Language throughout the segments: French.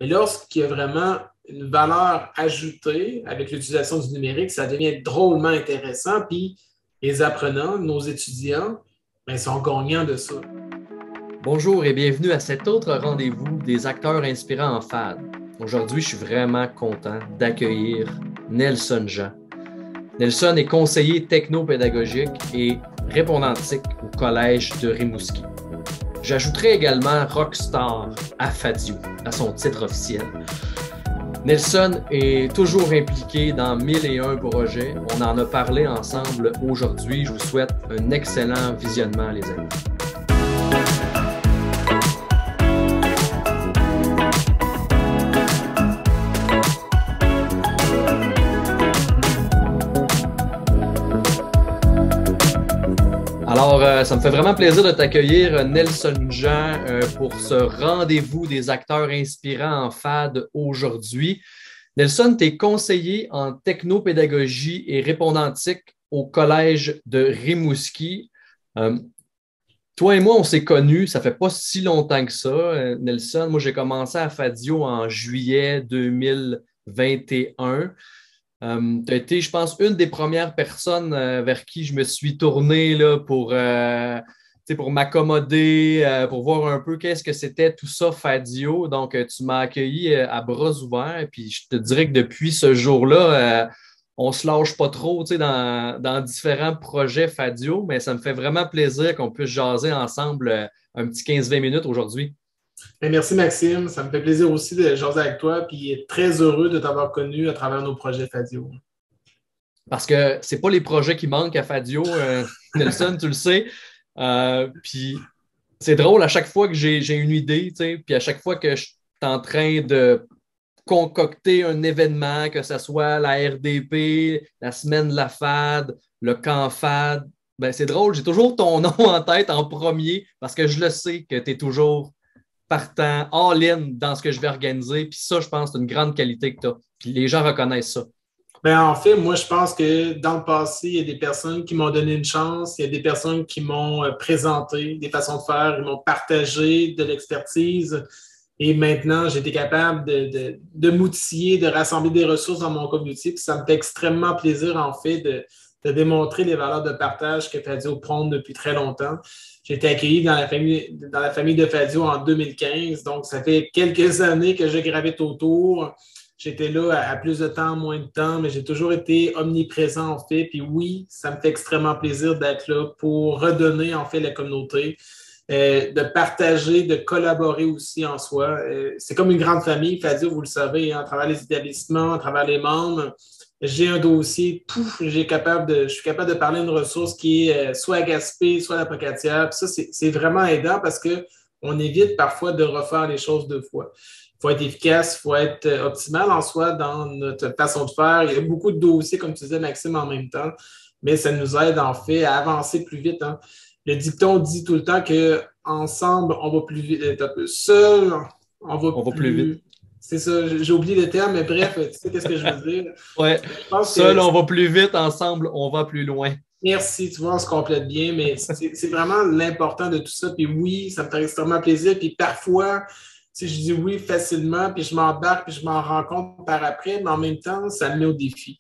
Mais lorsqu'il y a vraiment une valeur ajoutée avec l'utilisation du numérique, ça devient drôlement intéressant. Puis les apprenants, nos étudiants, ben, sont gagnants de ça. Bonjour et bienvenue à cet autre rendez-vous des acteurs inspirants en FAD. Aujourd'hui, je suis vraiment content d'accueillir Nelson Jean. Nelson est conseiller technopédagogique et répondantique au Collège de Rimouski. J'ajouterai également Rockstar à Fadio, à son titre officiel. Nelson est toujours impliqué dans 1001 projets. On en a parlé ensemble aujourd'hui. Je vous souhaite un excellent visionnement, les amis. Alors, ça me fait vraiment plaisir de t'accueillir, Nelson Jean, pour ce rendez-vous des acteurs inspirants en FAD aujourd'hui. Nelson, tu es conseiller en technopédagogie et répondantique au Collège de Rimouski. Toi et moi, on s'est connus, ça fait pas si longtemps que ça, Nelson. Moi, j'ai commencé à Fadio en juillet 2021. Tu as été, je pense, une des premières personnes vers qui je me suis tourné là, pour m'accommoder, pour voir un peu qu'est-ce que c'était tout ça, Fadio. Donc, tu m'as accueilli à bras ouverts. Puis, je te dirais que depuis ce jour-là, on ne se lâche pas trop dans différents projets Fadio, mais ça me fait vraiment plaisir qu'on puisse jaser ensemble un petit 15-20 minutes aujourd'hui. Ben, merci Maxime, ça me fait plaisir aussi de jaser avec toi, puis très heureux de t'avoir connu à travers nos projets Fadio. Parce que c'est pas les projets qui manquent à Fadio, Nelson, tu le sais. Puis c'est drôle à chaque fois que j'ai une idée, puis à chaque fois que je suis en train de concocter un événement, que ce soit la RDP, la semaine de la FAD, le camp FAD, ben c'est drôle, j'ai toujours ton nom en tête en premier parce que je le sais que tu es toujours partant, all-in dans ce que je vais organiser. Puis ça, je pense, c'est une grande qualité que tu as. Puis les gens reconnaissent ça. Ben, en fait, moi, je pense que dans le passé, il y a des personnes qui m'ont donné une chance, il y a des personnes qui m'ont présenté des façons de faire, ils m'ont partagé de l'expertise. Et maintenant, j'ai été capable de m'outiller, de rassembler des ressources dans mon communauté. Puis ça me fait extrêmement plaisir, en fait, de démontrer les valeurs de partage que Fadio prône depuis très longtemps. J'ai été accueilli dans la famille de Fadio en 2015. Donc, ça fait quelques années que je gravite autour. J'étais là à plus de temps, moins de temps, mais j'ai toujours été omniprésent, en fait. Puis oui, ça me fait extrêmement plaisir d'être là pour redonner, en fait, la communauté. De partager, de collaborer aussi en soi. C'est comme une grande famille, Fadio, vous le savez, hein, à travers les établissements, à travers les membres. J'ai un dossier, pouf, je suis capable de parler d'une ressource qui est soit à Gaspé, soit à la Pocatière. Puis ça, c'est vraiment aidant parce qu'on évite parfois de refaire les choses deux fois. Il faut être efficace, il faut être optimal en soi dans notre façon de faire. Il y a beaucoup de dossiers, comme tu disais, Maxime, en même temps, mais ça nous aide en fait à avancer plus vite. Hein. Le dicton dit tout le temps qu'ensemble, on va plus vite. Seul, on va plus vite. C'est ça, j'ai oublié le terme, mais bref, tu sais qu'est-ce que je veux dire. Ouais. Seul, on va plus vite, ensemble, on va plus loin. Merci, tu vois, on se complète bien, mais c'est vraiment l'important de tout ça. Puis oui, ça me fait extrêmement plaisir. Puis parfois, je dis oui facilement, puis je m'embarque, puis je m'en rends compte par après, mais en même temps, ça me met au défi.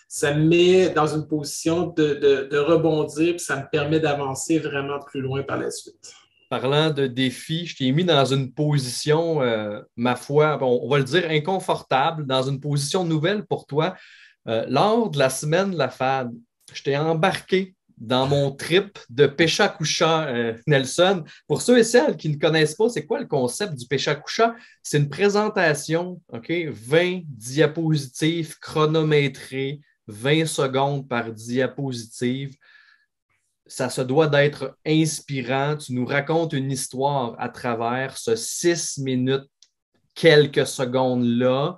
Ça me met dans une position de rebondir, puis ça me permet d'avancer vraiment plus loin par la suite. Parlant de défis, je t'ai mis dans une position, ma foi, on va le dire, inconfortable, dans une position nouvelle pour toi. Lors de la semaine de la FAD, je t'ai embarqué dans mon trip de Péchakucha, Nelson. Pour ceux et celles qui ne connaissent pas, c'est quoi le concept du Péchakucha? C'est une présentation, OK, 20 diapositives chronométrées, 20 secondes par diapositive. Ça se doit d'être inspirant. Tu nous racontes une histoire à travers ce 6 minutes, quelques secondes-là.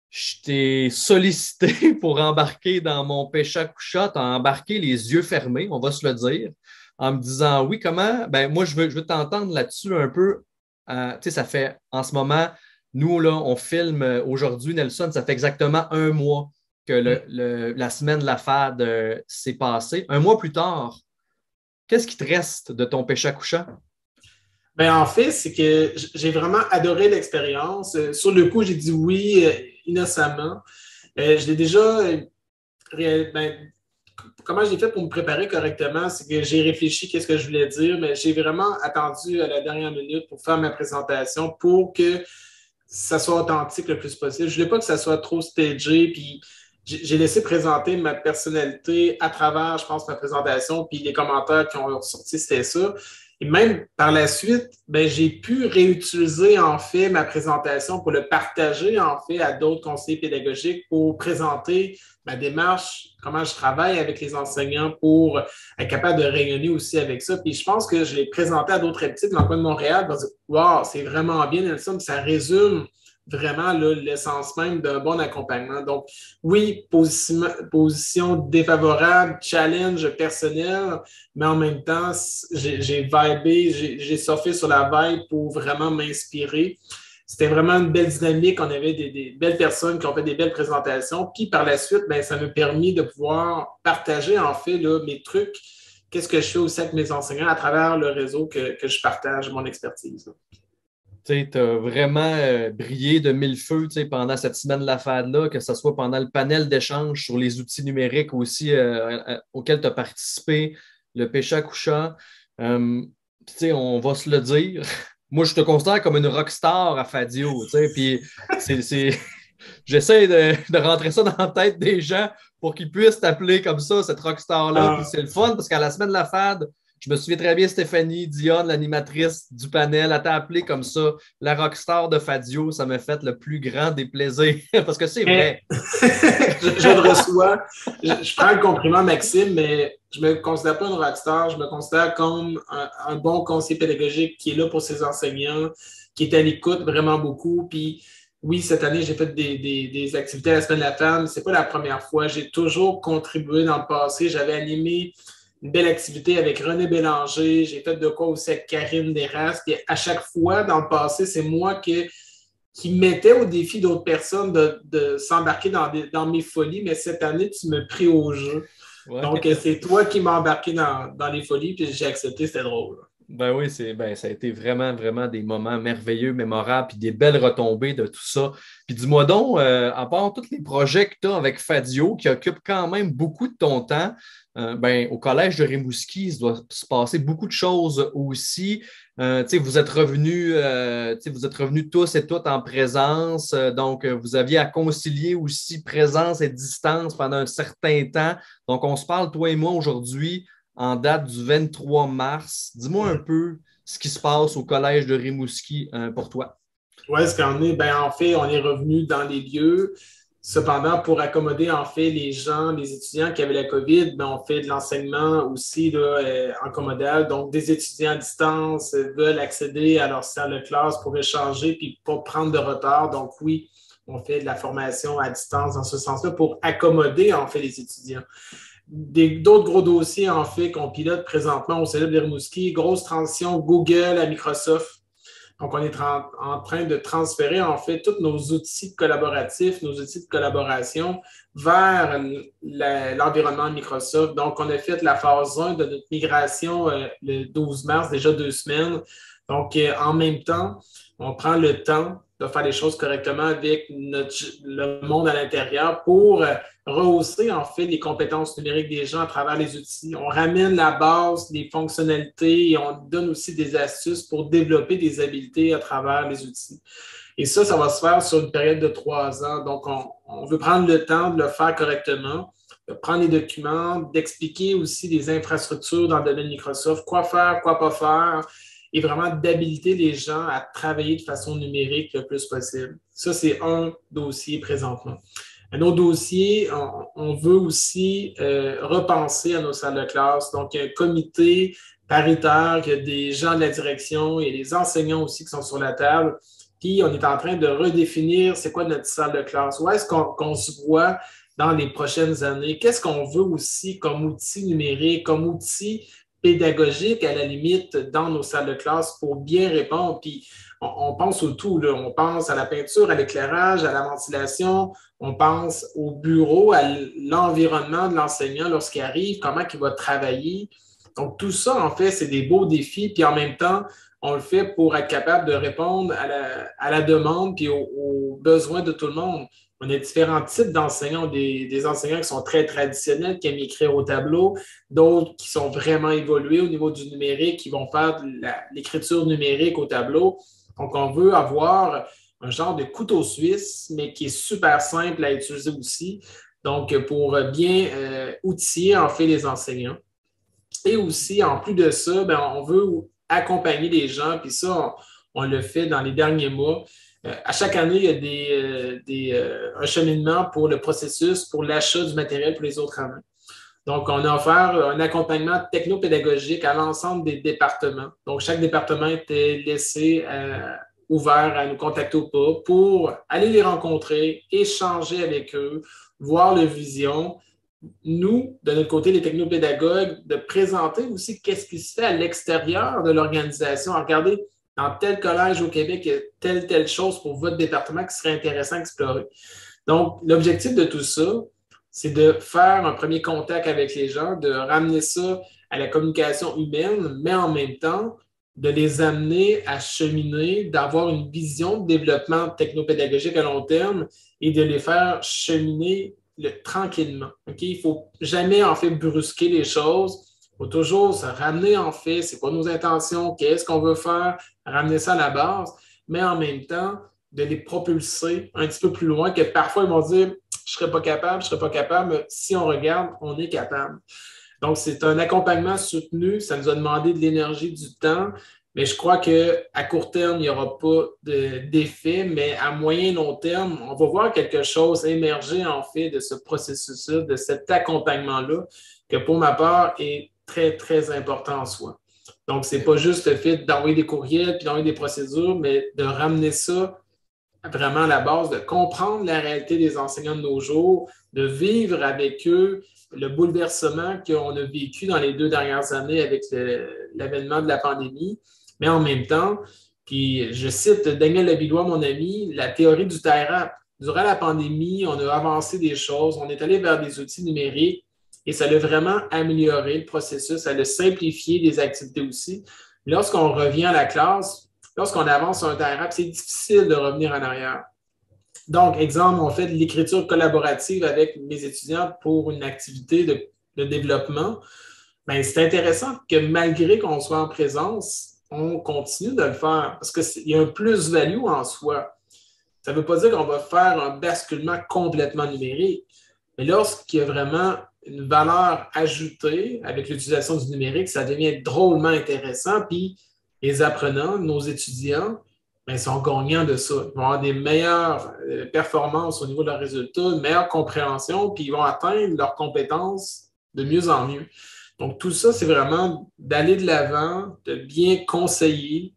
Je t'ai sollicité pour embarquer dans mon Péchakucha. Tu as embarqué les yeux fermés, on va se le dire, en me disant oui, comment? Ben, moi, je veux t'entendre là-dessus un peu. Tu sais, ça fait en ce moment, nous, là, on filme aujourd'hui, Nelson, ça fait exactement un mois que la semaine de la FAD s'est passée. Un mois plus tard, qu'est-ce qui te reste de ton Péchakucha? Ben, en fait, c'est que j'ai vraiment adoré l'expérience. Sur le coup, j'ai dit oui innocemment. Je l'ai déjà ben, comment j'ai fait pour me préparer correctement, c'est que j'ai réfléchi qu'est-ce que je voulais dire, mais j'ai vraiment attendu à la dernière minute pour faire ma présentation pour que ça soit authentique le plus possible. Je voulais pas que ça soit trop stagé, puis j'ai laissé présenter ma personnalité à travers, je pense, ma présentation, puis les commentaires qui ont ressorti, c'était ça. Et même par la suite, ben, j'ai pu réutiliser en fait ma présentation pour le partager en fait à d'autres conseillers pédagogiques pour présenter ma démarche, comment je travaille avec les enseignants pour être capable de rayonner aussi avec ça. Puis je pense que je l'ai présenté à d'autres reptiles dans le coin de Montréal. Ils dire wow, c'est vraiment bien, Nelson, ça résume vraiment l'essence même d'un bon accompagnement. Donc, oui, position défavorable, challenge personnel, mais en même temps, j'ai vibé, j'ai surfé sur la vibe pour vraiment m'inspirer. C'était vraiment une belle dynamique. On avait des belles personnes qui ont fait des belles présentations. Puis par la suite, ben, ça m'a permis de pouvoir partager en fait là, mes trucs. Qu'est-ce que je fais aussi avec mes enseignants à travers le réseau que je partage mon expertise. Tu as vraiment brillé de mille feux pendant cette semaine de la FAD-là, que ce soit pendant le panel d'échange sur les outils numériques aussi auxquels tu as participé, le pêche à couchant. On va se le dire. Moi, je te considère comme une rockstar à Fadio. Puis j'essaie de rentrer ça dans la tête des gens pour qu'ils puissent t'appeler comme ça, cette rockstar-là. Puis c'est le fun parce qu'à la semaine de la FAD, je me souviens très bien, Stéphanie Dionne, l'animatrice du panel, elle t'a appelé comme ça, la rockstar de Fadio. Ça m'a fait le plus grand des plaisirs. Parce que c'est vrai. je le reçois. Je prends le compliment, Maxime, mais je ne me considère pas une rockstar. Je me considère comme un bon conseiller pédagogique qui est là pour ses enseignants, qui est à l'écoute vraiment beaucoup. Puis oui, cette année, j'ai fait des activités à la Semaine de la Femme. Ce n'est pas la première fois. J'ai toujours contribué dans le passé. J'avais animé une belle activité avec René Bélanger. J'ai fait de quoi aussi avec Karine Desrasques. Puis à chaque fois, dans le passé, c'est moi qui mettais au défi d'autres personnes de s'embarquer dans mes folies. Mais cette année, tu me pris au jeu. Ouais. Donc, c'est toi qui m'as embarqué dans les folies, puis j'ai accepté. C'était drôle. Ben oui, ça a été vraiment, vraiment des moments merveilleux, mémorables, puis des belles retombées de tout ça. Puis dis-moi donc, à part tous les projets que tu as avec Fadio, qui occupent quand même beaucoup de ton temps, au Collège de Rimouski, il doit se passer beaucoup de choses aussi. Vous êtes revenus tous et toutes en présence, donc vous aviez à concilier aussi présence et distance pendant un certain temps. Donc, on se parle, toi et moi, aujourd'hui, en date du 23 mars. Dis-moi un peu ce qui se passe au Collège de Rimouski pour toi. Oui, ce qu'on est, en fait, on est revenu dans les lieux. Cependant, pour accommoder en fait les gens, les étudiants qui avaient la COVID, on fait de l'enseignement aussi là, en commodal. Donc, des étudiants à distance veulent accéder à leur salle de classe pour échanger puis pas prendre de retard. Donc, oui, on fait de la formation à distance dans ce sens-là pour accommoder en fait les étudiants. D'autres gros dossiers, en fait, qu'on pilote présentement au Cégep de Rimouski, grosse transition Google à Microsoft. Donc, on est en train de transférer, en fait, tous nos outils collaboratifs, nos outils de collaboration vers l'environnement Microsoft. Donc, on a fait la phase 1 de notre migration le 12 mars, déjà 2 semaines. Donc, en même temps, on prend le temps de faire les choses correctement avec le monde à l'intérieur pour rehausser en fait les compétences numériques des gens à travers les outils. On ramène la base, les fonctionnalités et on donne aussi des astuces pour développer des habiletés à travers les outils. Et ça va se faire sur une période de 3 ans. Donc, on veut prendre le temps de le faire correctement, de prendre les documents, d'expliquer aussi les infrastructures dans le domaine Microsoft, quoi faire, quoi pas faire, et vraiment d'habiliter les gens à travailler de façon numérique le plus possible. Ça, c'est un dossier présentement. Un autre dossier, on veut aussi repenser à nos salles de classe. Donc, il y a un comité paritaire, il y a des gens de la direction et les enseignants aussi qui sont sur la table. Puis, on est en train de redéfinir c'est quoi notre salle de classe. Où est-ce qu'on se voit dans les prochaines années? Qu'est-ce qu'on veut aussi comme outil numérique, comme outil pédagogique à la limite dans nos salles de classe pour bien répondre. Puis on pense au tout, là. On pense à la peinture, à l'éclairage, à la ventilation, on pense au bureau, à l'environnement de l'enseignant lorsqu'il arrive, comment il va travailler. Donc tout ça, en fait, c'est des beaux défis. Puis en même temps, on le fait pour être capable de répondre à la demande et aux besoins de tout le monde. On a différents types d'enseignants, des enseignants qui sont très traditionnels, qui aiment écrire au tableau, d'autres qui sont vraiment évolués au niveau du numérique, qui vont faire de l'écriture numérique au tableau. Donc, on veut avoir un genre de couteau suisse, mais qui est super simple à utiliser aussi. Donc, pour bien outiller, en fait, les enseignants. Et aussi, en plus de ça, ben, on veut accompagner les gens, puis ça, on le fait dans les derniers mois. À chaque année, il y a un cheminement pour le processus, pour l'achat du matériel pour les autres années. Donc, on a offert un accompagnement technopédagogique à l'ensemble des départements. Donc, chaque département était laissé ouvert à nous contacter ou pas pour aller les rencontrer, échanger avec eux, voir leur vision. Nous, de notre côté, les technopédagogues, de présenter aussi qu'est-ce qui se fait à l'extérieur de l'organisation. Regardez, dans tel collège au Québec, il y a telle chose pour votre département qui serait intéressant à explorer. Donc, l'objectif de tout ça, c'est de faire un premier contact avec les gens, de ramener ça à la communication humaine, mais en même temps, de les amener à cheminer, d'avoir une vision de développement technopédagogique à long terme et de les faire cheminer tranquillement. Okay? Il ne faut jamais, en fait, brusquer les choses. Il faut toujours se ramener, en fait, c'est quoi nos intentions, qu'est-ce qu'on veut faire, ramener ça à la base, mais en même temps, de les propulser un petit peu plus loin, que parfois, ils vont dire « je ne serais pas capable, mais si on regarde, on est capable. » Donc, c'est un accompagnement soutenu. Ça nous a demandé de l'énergie, du temps, mais je crois qu'à court terme, il n'y aura pas d'effet, mais à moyen et long terme, on va voir quelque chose émerger en fait de ce processus-là, de cet accompagnement-là, que pour ma part est très, très important en soi. Donc, ce n'est pas juste le fait d'envoyer des courriels puis d'envoyer des procédures, mais de ramener ça vraiment à la base, de comprendre la réalité des enseignants de nos jours, de vivre avec eux le bouleversement qu'on a vécu dans les 2 dernières années avec l'avènement de la pandémie, mais en même temps, puis je cite Daniel Labillois, mon ami, la théorie du tie-wrap. Durant la pandémie, on a avancé des choses, on est allé vers des outils numériques et ça a vraiment amélioré le processus, ça a simplifié les activités aussi. Lorsqu'on revient à la classe, lorsqu'on avance sur un tie-wrap, c'est difficile de revenir en arrière. Donc, exemple, on fait de l'écriture collaborative avec mes étudiants pour une activité de développement. Bien, c'est intéressant que malgré qu'on soit en présence, on continue de le faire parce qu'il y a un plus-value en soi. Ça ne veut pas dire qu'on va faire un basculement complètement numérique, mais lorsqu'il y a vraiment une valeur ajoutée avec l'utilisation du numérique, ça devient drôlement intéressant. Puis, les apprenants, nos étudiants, bien, sont gagnants de ça. Ils vont avoir des meilleures performances au niveau de leurs résultats, une meilleure compréhension, puis ils vont atteindre leurs compétences de mieux en mieux. Donc, tout ça, c'est vraiment d'aller de l'avant, de bien conseiller,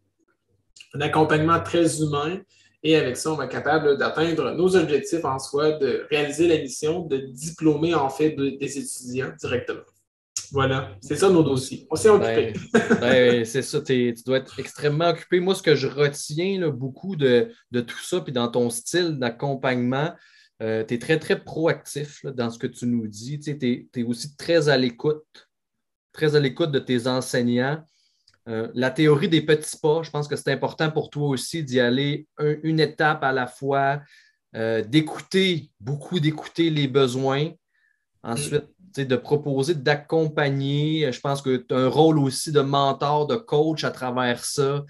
un accompagnement très humain. Et avec ça, on va être capable d'atteindre nos objectifs en soi, de réaliser la mission, de diplômer en fait des étudiants directement. Voilà, c'est ça nos dossiers. On s'est occupé. C'est ça, tu dois être extrêmement occupé. Moi, ce que je retiens là, beaucoup de tout ça, puis dans ton style d'accompagnement, tu es très, très proactif là, dans ce que tu nous dis. Tu es aussi très à l'écoute de tes enseignants. La théorie des petits pas, je pense que c'est important pour toi aussi d'y aller une étape à la fois, beaucoup d'écouter les besoins. Ensuite, de proposer, d'accompagner. Je pense que tu as un rôle aussi de mentor, de coach à travers ça.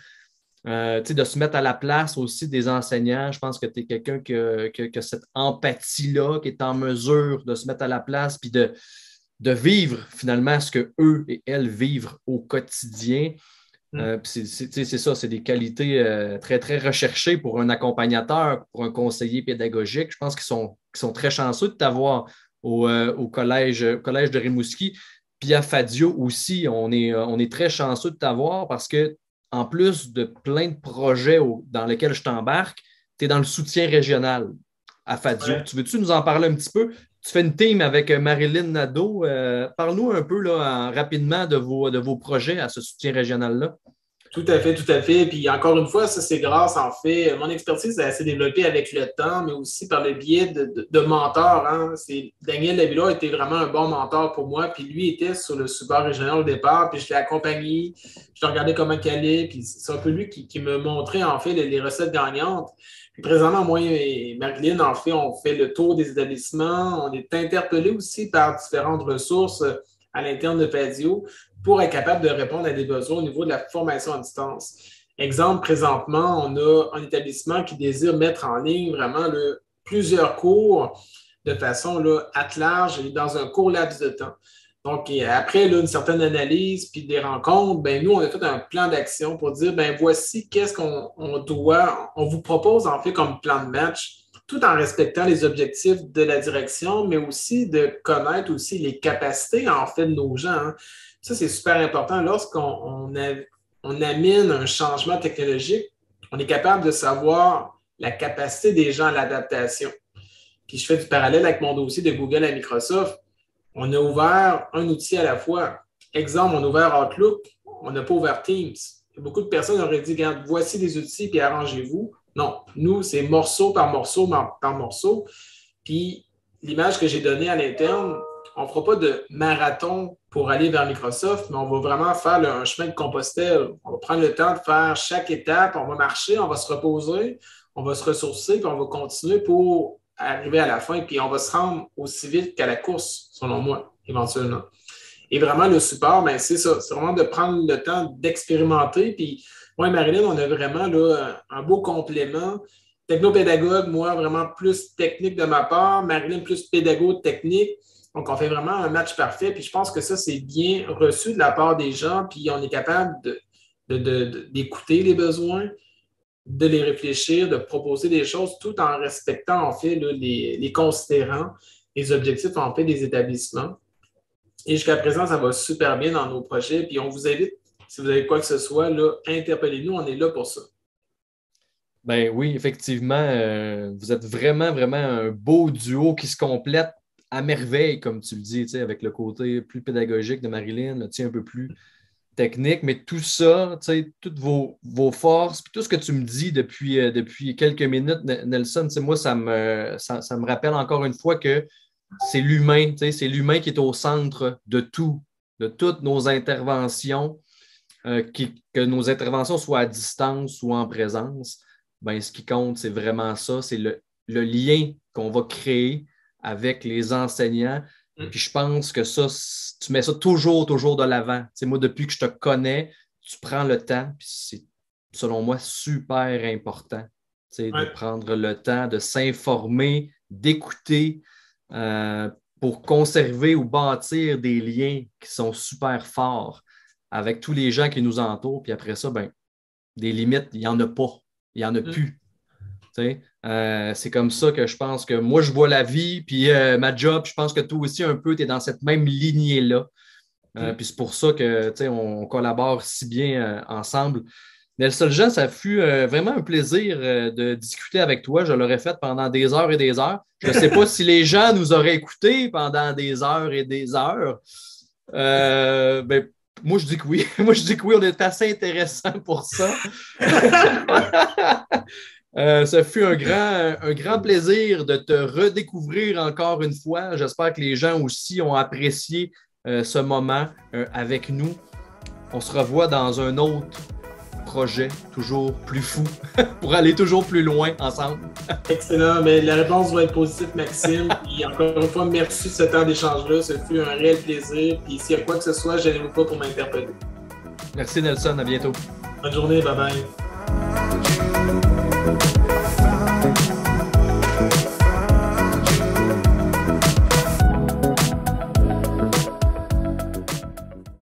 De se mettre à la place aussi des enseignants. Je pense que tu es quelqu'un qui a cette empathie-là, qui est en mesure de se mettre à la place puis de vivre finalement ce qu'eux et elles vivent au quotidien. C'est ça, c'est des qualités très, très recherchées pour un accompagnateur, pour un conseiller pédagogique. Je pense qu'ils sont très chanceux de t'avoir au collège de Rimouski. Puis à Fadio aussi, on est très chanceux de t'avoir parce que en plus de plein de projets dans lesquels je t'embarque, tu es dans le soutien régional à Fadio. Ouais. Tu veux-tu nous en parler un petit peu? Tu fais une team avec Marilyn Nadeau. Parle-nous un peu là, rapidement de vos projets à ce soutien régional-là. Tout à fait, tout à fait. Puis encore une fois, ça, c'est grâce, en fait, mon expertise, elle s'est développée avec le temps, mais aussi par le biais de mentors. Hein. Daniel Lavilla était vraiment un bon mentor pour moi. Puis lui était sur le support régional au départ, puis je l'ai accompagné, je l'ai regardé comment il allait, puis c'est un peu lui qui me montrait, en fait, les recettes gagnantes. Puis présentement, moi et Marilyn, en fait, on fait le tour des établissements. On est interpellé aussi par différentes ressources à l'interne de Padio pour être capable de répondre à des besoins au niveau de la formation à distance. Exemple, présentement, on a un établissement qui désire mettre en ligne vraiment plusieurs cours de façon à large et dans un court laps de temps. Donc, après une certaine analyse puis des rencontres, nous, on a fait un plan d'action pour dire, voici qu'est-ce qu'on doit, on vous propose en fait comme plan de match, tout en respectant les objectifs de la direction, mais aussi de connaître aussi les capacités en fait de nos gens. Hein. Ça, c'est super important. Lorsqu'on amène un changement technologique, on est capable de savoir la capacité des gens à l'adaptation. Puis je fais du parallèle avec mon dossier de Google à Microsoft. On a ouvert un outil à la fois. Exemple, on a ouvert Outlook, on n'a pas ouvert Teams. Beaucoup de personnes auraient dit, regarde, voici les outils, puis arrangez-vous. Non, nous, c'est morceau par morceau par morceau. Puis l'image que j'ai donnée à l'interne, on ne fera pas de marathon pour aller vers Microsoft, mais on va vraiment faire un chemin de Compostelle. On va prendre le temps de faire chaque étape, on va marcher, on va se reposer, on va se ressourcer, puis on va continuer pour arriver à la fin, puis on va se rendre aussi vite qu'à la course, selon moi, éventuellement. Et vraiment, le support, c'est ça, c'est vraiment de prendre le temps d'expérimenter. Puis moi et Marilyn, on a vraiment un beau complément. Technopédagogue, moi, vraiment plus technique de ma part, Marilyn plus pédagogue technique. Donc, on fait vraiment un match parfait. Puis je pense que ça, c'est bien reçu de la part des gens. Puis on est capable d'écouter les besoins, de les réfléchir, de proposer des choses tout en respectant, en fait, les considérants, les objectifs, en fait, des établissements. Et jusqu'à présent, ça va super bien dans nos projets. Puis on vous invite, si vous avez quoi que ce soit, interpellez-nous, on est là pour ça. Ben oui, effectivement, vous êtes vraiment, vraiment un beau duo qui se complète à merveille, comme tu le dis, avec le côté plus pédagogique de Marilyn, le tien un peu plus technique, mais tout ça, toutes vos forces, puis tout ce que tu me dis depuis quelques minutes, Nelson, moi, ça me rappelle encore une fois que c'est l'humain qui est au centre de tout, de toutes nos interventions, que nos interventions soient à distance ou en présence. Ce qui compte, c'est vraiment ça, c'est le lien qu'on va créer avec les enseignants. Puis je pense que ça, tu mets ça toujours de l'avant. Moi, depuis que je te connais, tu prends le temps, puis c'est, selon moi, super important de prendre le temps de s'informer, d'écouter pour conserver ou bâtir des liens qui sont super forts avec tous les gens qui nous entourent. Puis après ça, des limites, il n'y en a pas. Il n'y en a plus. C'est comme ça que je pense que moi, je vois la vie, puis ma job, je pense que toi aussi, un peu, tu es dans cette même lignée-là. Puis c'est pour ça que on collabore si bien ensemble. Nelson Jean, ça fut vraiment un plaisir de discuter avec toi. Je l'aurais fait pendant des heures et des heures. Je ne sais pas si les gens nous auraient écoutés pendant des heures et des heures. Moi, je dis que oui. Moi, je dis que oui, on est assez intéressant pour ça. Ça fut un grand plaisir de te redécouvrir encore une fois. J'espère que les gens aussi ont apprécié ce moment avec nous. On se revoit dans un autre projet, toujours plus fou, pour aller toujours plus loin ensemble. Excellent. Mais la réponse va être positive, Maxime. Et encore une fois, merci de ce temps d'échange-là. Ce fut un réel plaisir. Puis s'il y a quoi que ce soit, je n'hésite pas pour m'interpeller. Merci Nelson. À bientôt. Bonne journée. Bye bye.